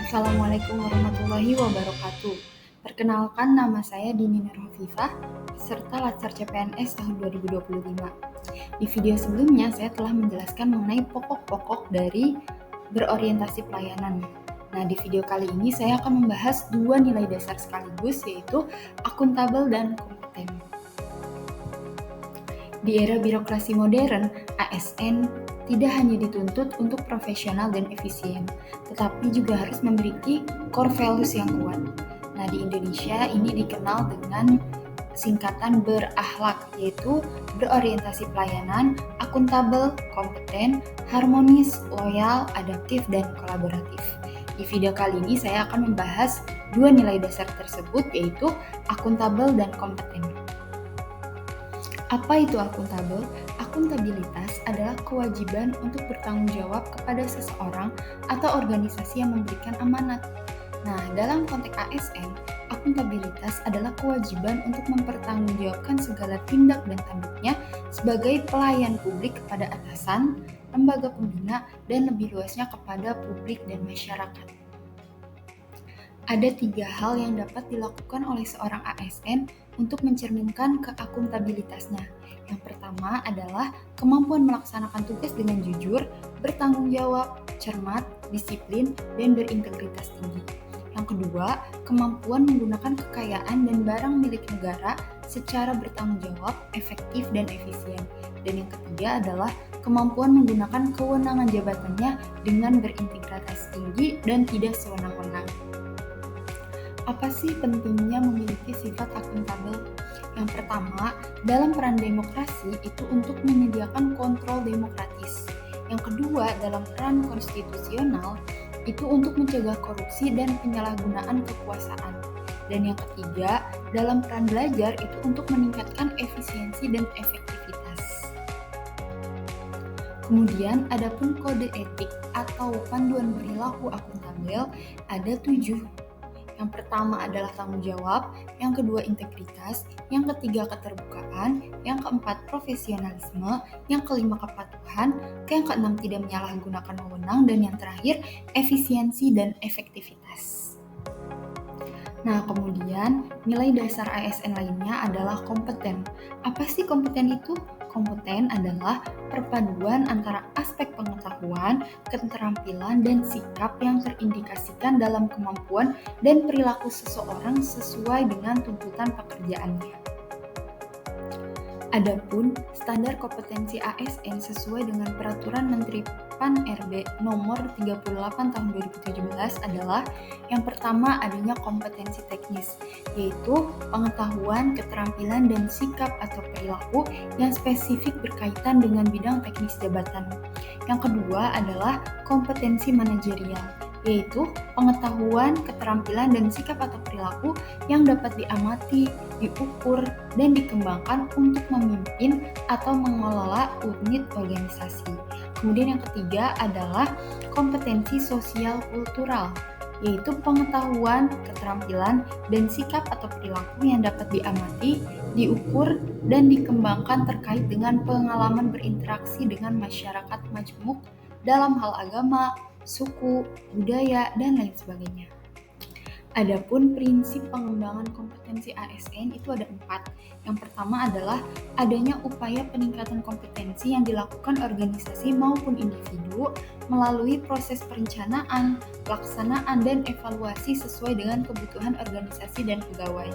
Assalamualaikum warahmatullahi wabarakatuh. Perkenalkan, nama saya Dini Nurhafifah, peserta Latsar CPNS tahun 2025. Di video sebelumnya, saya telah menjelaskan mengenai pokok-pokok dari berorientasi pelayanan. Nah, di video kali ini saya akan membahas dua nilai dasar sekaligus, yaitu akuntabel dan kompeten. Di era birokrasi modern, ASN tidak hanya dituntut untuk profesional dan efisien, tetapi juga harus memiliki core values yang kuat. Nah, di Indonesia ini dikenal dengan singkatan berakhlak, yaitu berorientasi pelayanan, akuntabel, kompeten, harmonis, loyal, adaptif, dan kolaboratif. Di video kali ini saya akan membahas dua nilai dasar tersebut, yaitu akuntabel dan kompeten. Apa itu akuntabel? Akuntabilitas adalah kewajiban untuk bertanggung jawab kepada seseorang atau organisasi yang memberikan amanat. Nah, dalam konteks ASN, akuntabilitas adalah kewajiban untuk mempertanggungjawabkan segala tindak dan tanduknya sebagai pelayan publik kepada atasan, lembaga pembina, dan lebih luasnya kepada publik dan masyarakat. Ada 3 hal yang dapat dilakukan oleh seorang ASN untuk mencerminkan keakuntabilitasnya. Yang pertama adalah kemampuan melaksanakan tugas dengan jujur, bertanggung jawab, cermat, disiplin, dan berintegritas tinggi. Yang kedua, kemampuan menggunakan kekayaan dan barang milik negara secara bertanggung jawab, efektif, dan efisien. Dan yang ketiga adalah kemampuan menggunakan kewenangan jabatannya dengan berintegritas tinggi dan tidak sewenang-wenang. Apa sih pentingnya memiliki sifat akuntabel? Yang pertama, dalam peran demokrasi itu untuk menyediakan kontrol demokratis. Yang kedua, dalam peran konstitusional itu untuk mencegah korupsi dan penyalahgunaan kekuasaan. Dan yang ketiga, dalam peran belajar itu untuk meningkatkan efisiensi dan efektivitas. Kemudian, adapun kode etik atau panduan perilaku akuntabel ada 7. Yang pertama adalah tanggung jawab, yang kedua integritas, yang ketiga keterbukaan, yang keempat profesionalisme, yang kelima kepatuhan, yang keenam tidak menyalahgunakan wewenang, dan yang terakhir efisiensi dan efektivitas. Nah, kemudian nilai dasar ASN lainnya adalah kompeten. Apa sih kompeten itu? Kompeten adalah perpaduan antara aspek pengetahuan, keterampilan, dan sikap yang terindikasikan dalam kemampuan dan perilaku seseorang sesuai dengan tuntutan pekerjaannya. Adapun standar kompetensi ASN sesuai dengan Peraturan Menteri PAN-RB Nomor 38 Tahun 2017 adalah yang pertama adanya kompetensi teknis, yaitu pengetahuan, keterampilan, dan sikap atau perilaku yang spesifik berkaitan dengan bidang teknis jabatan. Yang kedua adalah kompetensi manajerial, yaitu pengetahuan, keterampilan, dan sikap atau perilaku yang dapat diamati, diukur, dan dikembangkan untuk memimpin atau mengelola unit organisasi. Kemudian yang ketiga adalah kompetensi sosial kultural, yaitu pengetahuan, keterampilan, dan sikap atau perilaku yang dapat diamati, diukur, dan dikembangkan terkait dengan pengalaman berinteraksi dengan masyarakat majmuk dalam hal agama, suku, budaya, dan lain sebagainya. Adapun prinsip pengembangan kompetensi ASN itu ada 4. Yang pertama adalah adanya upaya peningkatan kompetensi yang dilakukan organisasi maupun individu melalui proses perencanaan, pelaksanaan, dan evaluasi sesuai dengan kebutuhan organisasi dan pegawai.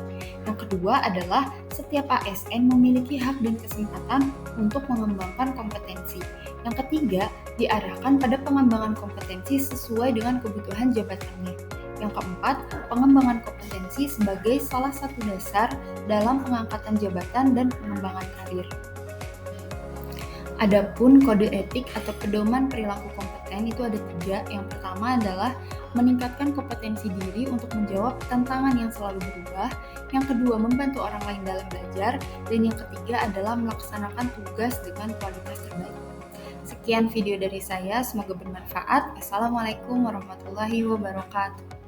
Yang kedua adalah setiap ASN memiliki hak dan kesempatan untuk mengembangkan kompetensi. Yang ketiga, diarahkan pada pengembangan kompetensi sesuai dengan kebutuhan jabatannya. Yang keempat, pengembangan kompetensi sebagai salah satu dasar dalam pengangkatan jabatan dan pengembangan karir. Adapun kode etik atau pedoman perilaku kompeten itu ada 3. Yang pertama adalah meningkatkan kompetensi diri untuk menjawab tantangan yang selalu berubah. Yang kedua, membantu orang lain dalam belajar. Dan yang ketiga adalah melaksanakan tugas dengan kualitas terbaik. Sekian video dari saya, semoga bermanfaat. Assalamualaikum warahmatullahi wabarakatuh.